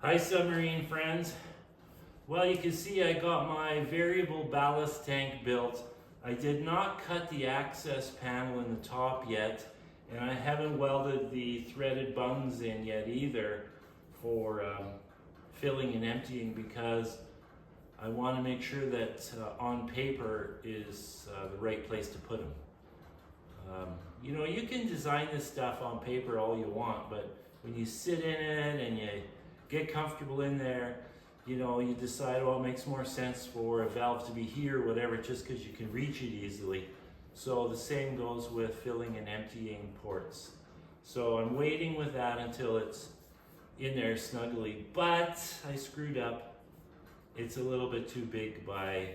Hi submarine friends. Well, you can see I got my variable ballast tank built. I did not cut the access panel in the top yet, and I haven't welded the threaded bungs in yet either for filling and emptying, because I want to make sure that on paper is the right place to put them. You know, you can design this stuff on paper all you want, but when you sit in it and you get comfortable in there, you know, you decide, oh, it makes more sense for a valve to be here or whatever, just because you can reach it easily. So the same goes with filling and emptying ports. So I'm waiting with that until it's in there snugly, but I screwed up. It's a little bit too big by,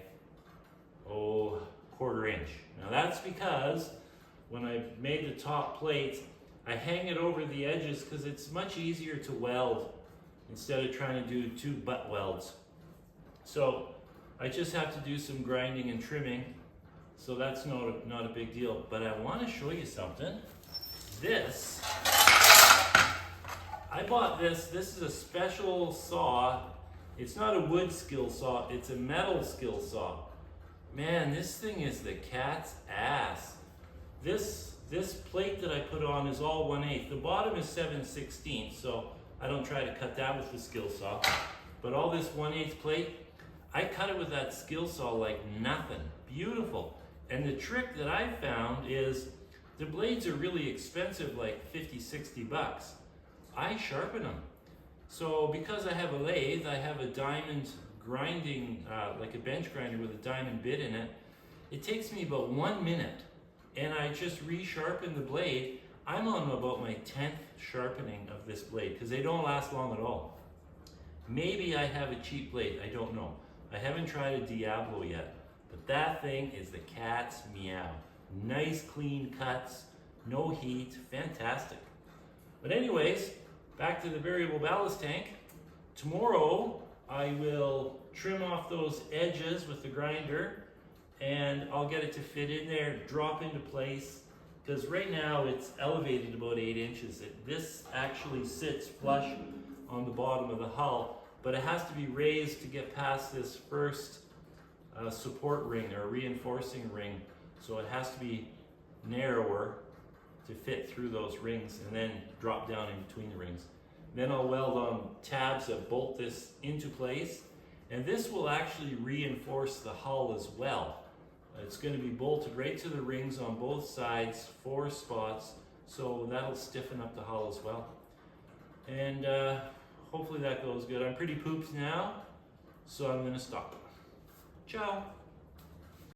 quarter inch. Now that's because when I made the top plate, I hang it over the edges because it's much easier to weld instead of trying to do two butt welds. So I just have to do some grinding and trimming, so that's not a big deal. But I want to show you something. This, I bought this. This is a special saw. It's not a wood skill saw, it's a metal skill saw. Man, this thing is the cat's ass. This plate that I put on is all 1/8. The bottom is 7/16, so I don't try to cut that with the skill saw. But all this 1/8 plate, I cut it with that skill saw like nothing. Beautiful. And the trick that I found is the blades are really expensive, like 50, 60 bucks. I sharpen them. So because I have a lathe, I have a diamond grinding, like a bench grinder with a diamond bit in it. It takes me about 1 minute, and I just resharpen the blade. I'm on about my 10th sharpening of this blade because they don't last long at all. Maybe I have a cheap blade, I don't know. I haven't tried a Diablo yet, but that thing is the cat's meow. Nice clean cuts, no heat, fantastic. But anyways, back to the variable ballast tank. Tomorrow I will trim off those edges with the grinder, and I'll get it to fit in there, drop into place, because right now it's elevated about 8 inches. This actually sits flush on the bottom of the hull, but it has to be raised to get past this first support ring or reinforcing ring. So it has to be narrower to fit through those rings and then drop down in between the rings. Then I'll weld on tabs that bolt this into place, and this will actually reinforce the hull as well. It's going to be bolted right to the rings on both sides, 4 spots, so that'll stiffen up the hull as well. And hopefully that goes good. I'm pretty pooped now, so I'm going to stop. Ciao.